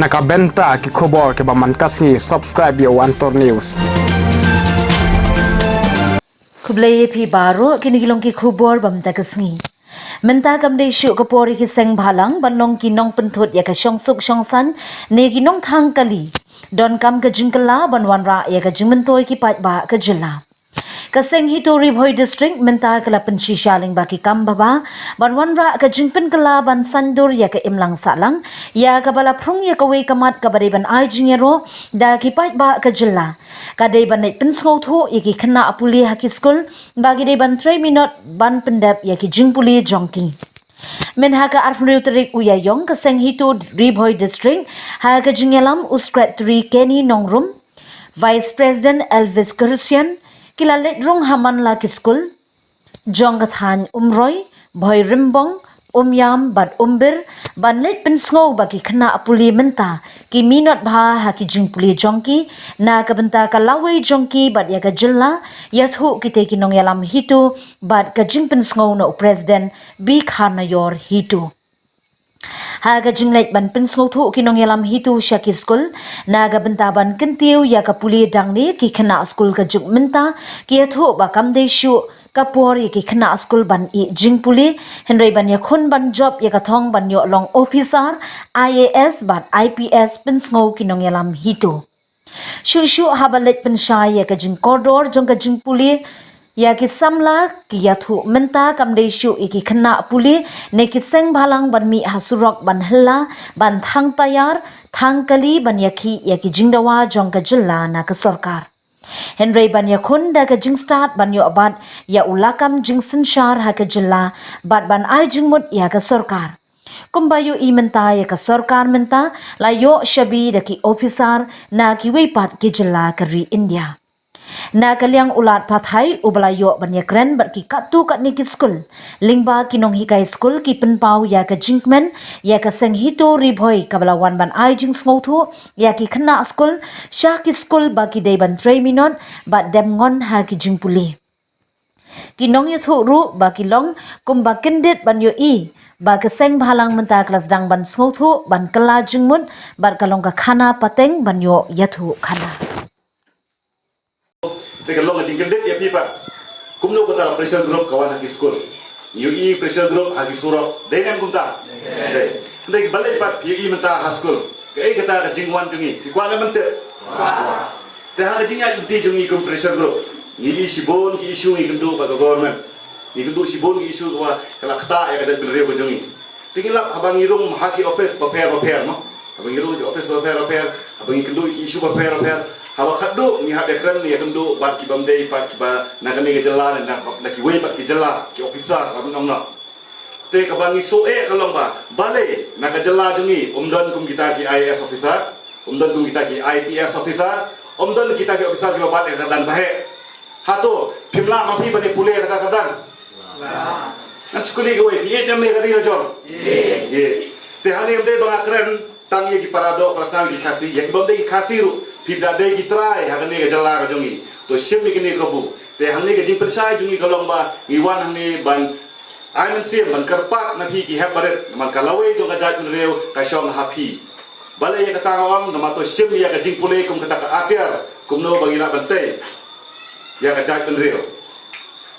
nakabenta ki khobor ke baman kasngi subscribe yo Antor News. Kublai phi baro kinigilong ki khubor bamta kasngi. Menta kamde shu kapori ki seng bhalang banong ki nong penthut ya ka syongsuk syongsan ne ki nong thang kali. Don kam ka jingkala banwan ra ya ka jingmentoi ki pat ba ka jilla. Kaseng Hitori Bhoi District menta kala penci shaling baki kam baba banwan ra ka jingpen kala ban sandur ya ka imlang salang ya ka bala prung ya ka we kamat ka bare ban ai jingero da ki pat ba ka jilla. Ka dei ban nei pensngau thu ya ki khna apuli ha ki school bagi dei ban 3 minute ban pendap ya ki jingpuli jongki. Menhaga Arfneu Terik Uyayong kaseng Hito Ribhoi District haga jingelam uskret 3 Kenny Nongrum Vice President Elvis Christian kilalet rong haman la kiskul jongathan umroy bhoi rimbong umyam bad umbir banlet pensngo bagi khna apuli menta ki minot bha ha ki jingpuli jongki na kabenta ka lawe jongki bad ya ka jilla yathu kite ki nong yalam hitu bad ka jing pensngo no president bi khanayor hitu haga jinglet ban pensngo thu kinong yalam hitu shaki school naga bentaban kentiu ya ka puli dangni ki khna school ka juk menta ki thu ba kam de shu kapor ki khna school ban I jingpuli henrei ban ya khun ban job ya ka thong ban yo long officer IAS ban IPS pensngo kinong yalam hitu shu habalet pensai ya ka jing koridor jong ka jingpuli ya ki samla ki yathu menta kamde shu iki khna puli ne ki seng bhalang ban mi hasurok ban hella ban thang tayar thang kali ban yakhi ya ki jingdawa jong ka jilla na ka sarkar henrei ban yakhun da ka jing start ban yo abad ya ulakam jing sinshar ha ka jilla bad ban ai jingmut ya ka sarkar kumbayu I menta ya ka sarkar menta la yo shabi da ki officer na ki weipat ki jilla kari India na kaliang ulat pathai ublayo banyakren berki katu kat niki school lingba kinong hikai school ki penpau ya ka jinkmen ya ka senghito ribhoi kabalawan ban ai jing ngothu ya ki khna school sha ki school baki dei ban 3 minute bat dem ngon ha ki jingpuli kinong yathu ru baki long kumba kendit ban yo I ba ka seng bhalang menta klas dang ban ngothu ban kala jingmut bar kalong ka khana pateng ban yo yathu khana Teka long jing kendit ya pipa. Kumno kota pressure group kawan haki school. UI pressure group haki surok. Dengan kumta. Dei. Ndai balai pat UI menta ha school. Kai kata jing wan jungi. Ki kwana mente. Te ha jing ya ti jungi kum pressure group. Ni sibon ki isu ngi kendu ba government. Ni kendu sibon ki isu wa kala kata ya kata benre ba jungi. Tingilap habang irung haki office paper no. Habang irung office paper habang kendu ki isu paper hawa khaddu ni habe kran ni kendu bat ki bamdei pat ki ba nagani ke jela na ki wei pat ki jela ki officer abang nong te ka bangi so kalong ba bale na ka jela jungi umdon kum kita ki IAS officer umdon kum kita ki IPS officer umdon kita ki officer ki bat ka dan bahe hato pimla mapi bani pule kata kadan nan skuli go pi jam me kari rajol ye te hani amde bang akran tangi ki parado prasang ki khasi yak bamdei ki khasi ru pibda dei ki try hagane ga jalla ga jongi to shim ni kini kabu te hamne ga jing persai jungi kalong ba ngiwan hamne ban aiman sim ban karpak na phi ki habaret man kalawe jo ga jat reu ka shong happy bale ya kata awam nama to shim ya ga jing pule kum kata ka akhir kum no bangila bante ya ga jat reu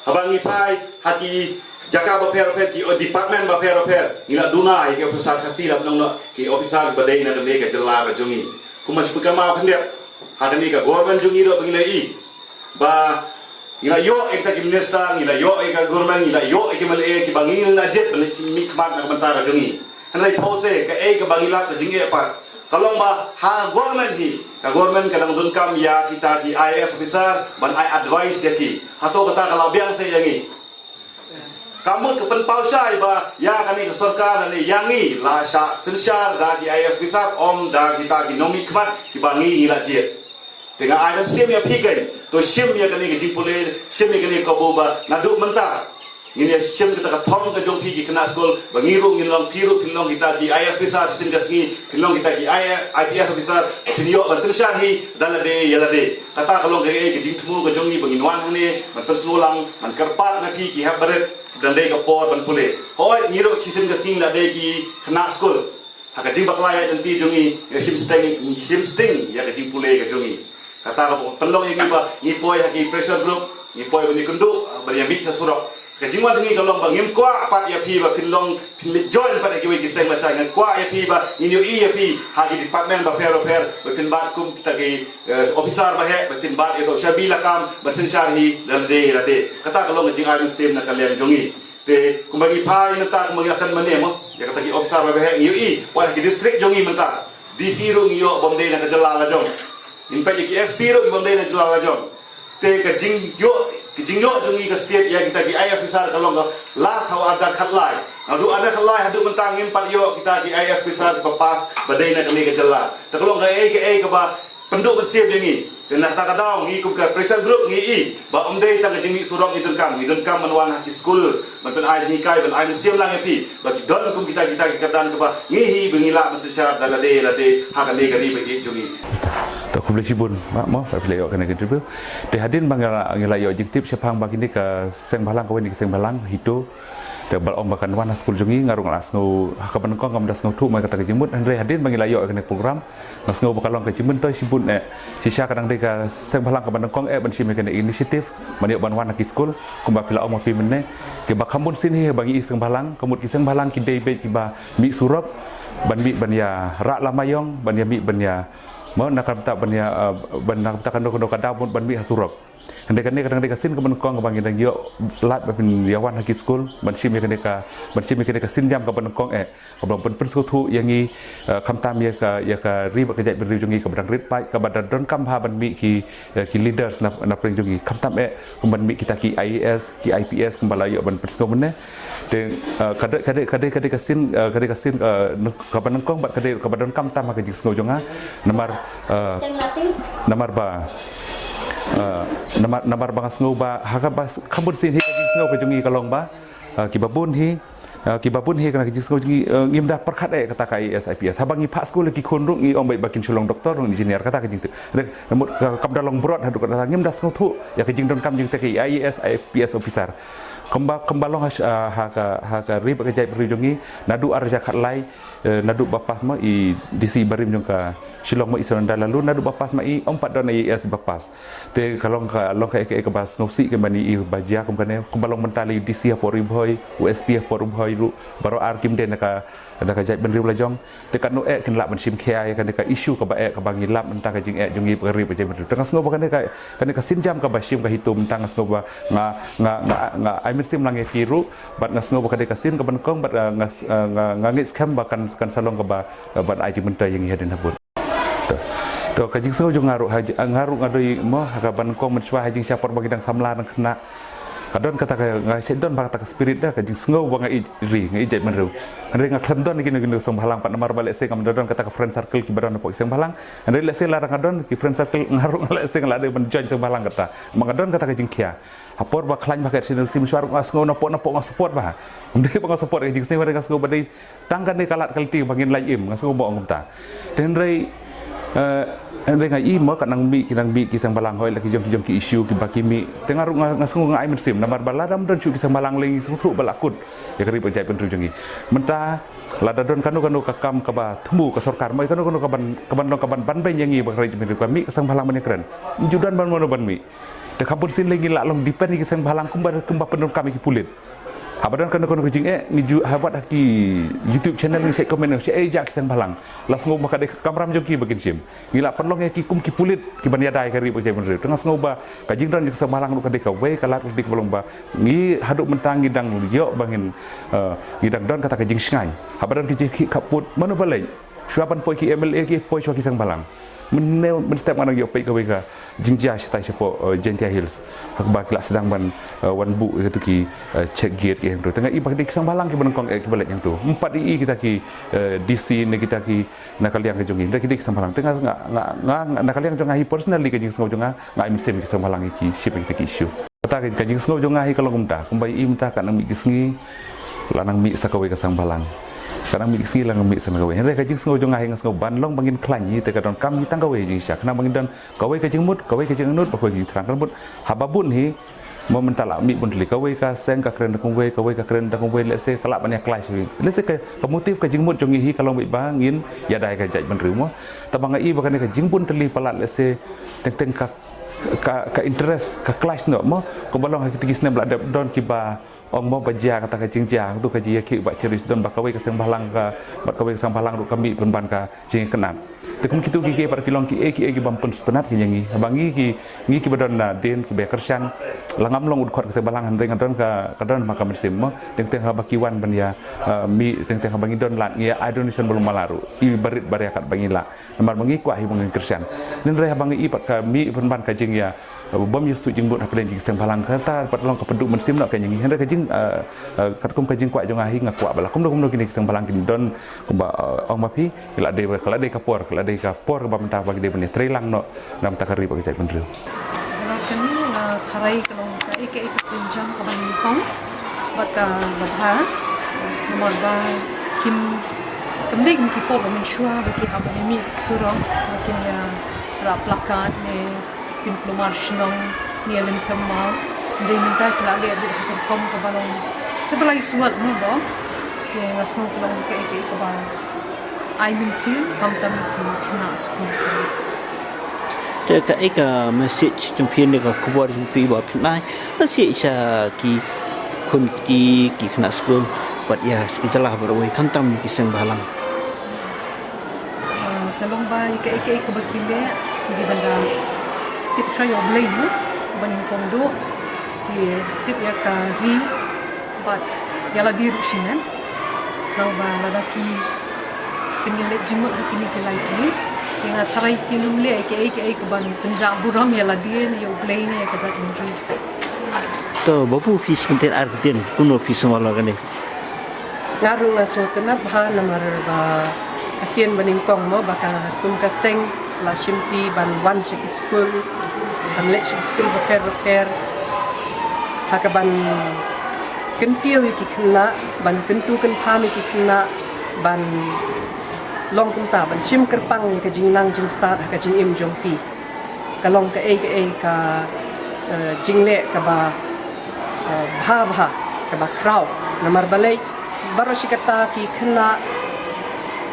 habangi pai haki jaka ba per ki o department ba per ila duna ya ke officer khasi la nong ki officer badai na ga jalla ga jongi kuma shi kama khandya hadani ka government jungi ro bangila I ba ila yo ekta ki minister ila yo eka government ila yo ek mal e ki bangil na jet bal ki mikmat na banta ka jungi hanai pause ka e ka bangila ka jinge pa kalong ba ha government hi ka government kadang dun kam ya kita ki IAS officer ban I advice ya ki hato kata kalabiang se yangi kamu ke penpau syai ba ya kani ke sarkar ni yangi la sha sinshar da ki IAS officer om da kita ki nomi khmat ki bangi la jet dengan aidan sim ya pigai to sim ya kani ke jipule sim ya kani ko ba nadu menta ini sim kita ka thong ka jong pi ki kena school bangiru ngilong piru pilong kita ki IAS officer sin gasngi pilong kita ki IPS officer pinyo ba sinshar hi dalade yalade kata kalong ke jingtmu ka jongi banginwan hane man tersulang man karpat na pi ki habaret dan dai ka por ban pule hoi ngiro chisin gasing la dai ki khna school hak jing baklai nanti jungi sim sting ya jing pulai ke jungi kata ka pelong yang iba ngipoi haki pressure group ngipoi bani kundu bani mix surok ke jing wa jungi kalong bangim kwa apat ya pi ba pinlong pinlit join pada kiwi kiseng masa ngan kwa ya pi ba inyo i ya pi haki department ba pero ba pin bat kum kita ke officer ba he ba pin bat itu shabila kam ba sensar hi dalde rade kata kalong jing ayu sim na kalian jungi te kumbagi pai nata kumbagi akan mane mo ya kata ki officer ba he inyo i wa ki district jungi menta DC ro ngiyo bomde na kajala la jong impai ki SP ro bomde na kajala la jong te ka jingyo jungi ka state ya kita ki IS besar kalong ka last how ada khatlai adu ada khatlai hadu mentang impat yo kita ki IS besar papas badai na kami kajala ta kalong ka ka ba penduk siap jungi dan nak tak daw ngi ku ka pressure group ngi i ba omde ta ka jingi surong idun kam manwan haki school manpen ai jingi kai ban ai siam lang epi ba ki don kum kita kadan ka ba ngi hi bengila masya dalade lade hakale gari bagi jungi tak boleh sibun mau boleh yo kena gitu de hadin bangala yo jing tip sepang bagi ni ke seng balang kawin ni seng balang hidu de bal om bakan wana school jungi ngarung las ngau hakaban kong ngam das ngau tu mai kata ke jimut andre hadin bangila yo kena program nas ngau bakalong ke jimut toy sibun sisa kadang de ke seng balang kaban kong ban sim kena inisiatif maniok ban wana ki school kumba pila om pi menne ke bakamun sini bagi seng balang kemut ki seng balang ki de be tiba mi surop ban ya rak lamayong ban ya mi ban ya mau nak tak nak tak kandung kada pun ban mi hasurok Andai kan kadang dekasin ke benukong ke bangin yo lat bapin yawan haki school ban sim kan deka sin jam ke benukong ke belum pen tu yang i kamtam ya ka ri ba kejai beri jungi ke badang rit pai ke badan don kam ha ban mi ki leaders na pring jungi kamtam ke ban mi kita ki IAS ki IPS kembala yo ban persko mene de kade kasin ke benukong bat kade ke badan kamtam ke jing sngo jonga namar ba namar bangas ngau ba hakabas kambun sin hi ngau ke jungi kalong ba kibabun hi kana ke jisngau jungi ngimda perkhat kata ka IPS habangi pak school ki khonrung i ombai bakin sulong doktor rung engineer kata ke jing namut kam dalong brot hadu kata ngimda sngo thu ya ke jing don kam jing te ke IPS officer kembalong ha ri ba ke jai jungi nadu arja khat lai nadu bapas ma i DC barim jong ka silong ma ison lalu nadu bapas ma i ompat don IAS bapas te kalong ka bas ngosi ke bani i bajia kemkane kembalong mentali DC por boy USP por boy ru baro ar kim den ka jai ben riu la jong te kan no ken la ban sim khia kan ka issue ka ba ka bangi lap mentang ka jing jungi peri ba jai ben tengah ngo kan ka sinjam ka basim ka hitum tang ngo ba nga ai mesti mlange kiru bat ngasngo ba ka sin ka ban kong bat ngangit scam ba kan salong ka ba bat ai jing mentai yang hadin habut to ka jing so jong ngaru ngadoi mo ka ban kong menchwa jing siapor bagi dang samla nang kena kadon kata ka ngai don ba kata spirit dah ka jing sngo ba ngai ri ngai jai menru andre nga khandon ni kini song halang pat nomor balik se kam don kata ka friend circle ki badan po sing halang andre le se larang kadon ki friend circle ngaru ngale se ngala de ban join sing halang kata mangadon kata ka jing khia hapor ba khlany ba ka sinul sim suar ngasngo na po support ba umde ba support jing sing ba ngasngo ba dei tangkan ni kalat kalti bangin lai im ngasngo ba ngumta den rei andre ngai mo kanang mi kisang balang hoi laki jom ki issue ki baki mi tengah ngasung ngai mensim namar baladam don chu kisang balang lengi sutu balakut ya kari penjai penru jongi menta lada don kanu kakam kaba temu ke sarkar mai kanu kaban ban ben yangi bakari jemi kami kisang balang men keren judan ban mono ban mi de kampun sin lengi la long depend kisang balang kumba penuh kami ki pulit abadan kan jing ngiju habat haki YouTube channel ni saya komen saya jak kisang balang las ngau maka de kamram joki bagin sim ngila penlong ki kum ki pulit ki ban yadai kari bajai benre tengah ngau ba ka jing ran kisang balang lu ka de ka we kalat dik bolong ba ngi haduk mentang ngidang yo bangin ngidang don kata ka jing sngai abadan ki kaput manu balai suapan poi ki MLA ki poi chwa kisang balang men step manang yo pei ka we ka jingja stai sepo Gentia Hills hak ba kila sedang ban wan bu itu ki check gate ki tu tengah ibak di kisang balang ki benengkong ki balik yang tu 4 i kita ki DC ni kita ki nakaliang ke jongi dak ki kisang balang tengah nakaliang jonga hi personally ke jing sngau jonga ngai mesti kisang balang ki ship ki issue kata ka jing sngau jonga hi kalong umta kumbai i umta kan mi kisngi lanang mi sakawe kisang balang kadang mi sing lang mi sama gawe hendak kajing sengau jong ahing sengau banlong bangin klanyi te kadon kam hitang gawe jing syak na bangin dan gawe kajing mut gawe kajing nut bakwe jing terang kan mut hababun hi mo mentala mi pun li kawai ka seng ka kren kong wei kawai ka kren kong wei let's say kalap banyak kelas wi let's say ka motif ka jingmut jong hi kalau mi bangin ya dai ka jaj benru mo tabang ai bakan ka jingpun terli palat let's say teng ka interest ka kelas no mo ko balong ha kitigis na blada don kiba ong mo bajia kata ka jingjang tu ka jia ki ba ceris don bakawai ka seng balang ka bakawai sang balang ru kami penban ka jing kenap tekum kitu ki par kilong ki ki bampun sutenat ki nyangi bangi ki badon na den ki be kersan langam long ud khot ka seng balang han ring don ka don maka mersim mo teng ha bakiwan ban ya mi teng ha bangi don lat ngia Indonesian belum malaru i barit bariakat bangi la nomor bangi kwa hi bangi kersan nen re ha bangi i pat ka mi penban ka jing ya bom yustu jingbut haplen jing seng balang kata pat long ka peduk mersim nak ka nyangi hen ka jing kat kum ka jing kwa jong ahi ngakwa bala kum do kini seng balang kin don kumba ong mapi kala de kapor ka bamta bagi de bani trelang no nam takari bagi cai pendru kalau kini na tharai kalau ka ik sinjang ka bani hong bat ka badha nomor ba kim kamdek ki po ba min shua ba ki habani mi surong makin ya ra plakat ne kim klumar shnong ni alim kamal de minta kala le de ka thom ka balong sebelah suat mo ba ke ngasno kalau ka ik ka ba ai min sim kam tam na school te ka eka message trong phiên ka khobor trong phi ba phin nai la si sa ki khun ki khna school bat ya italah berwai kam tam ki seng balang kalong ba ik ka bakile di banda tip sa yo blay mo banin kondo ki tip ya ka ri bat yala di rusinan nang ba ladaki penilai jumut di kini kelai ini yang tharai kinum le ke ban penjab buram yala dia ni yo play ni ka jat mungkin to bapu fi skinter arden kuno fi samala gane ngaru ngaso tenap ha namar ba asian baning kong mo baka kum ka seng la shimpi ban wan shik school ban le shik school repair hakaban kentiu ki khna ban kentu kan phami ki khna ban long kunta ban shim kerpang ka jingnang jing start ka jing im jong ki ka long ka ka jingle ka ba bha ka ba kraw namar balai baro shikata ki khna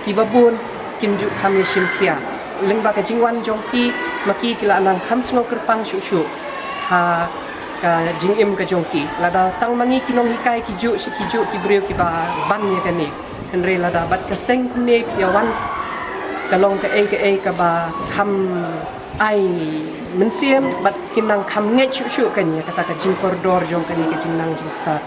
ki babun kimju khami shim khia lengba ka jingwan jong ki maki kila nang kham sngo kerpang shu shu ha ka jing im ka jong ki lada tang mangi kinong hikai ki ju ki breu ki ba ban ya ka ni henry lada bat ka seng ne yawan kalong ka ka ba kham ai men siem bat kinang kham nge chu chu kan ya kata ka jing koridor jong kan ka jing nang jing start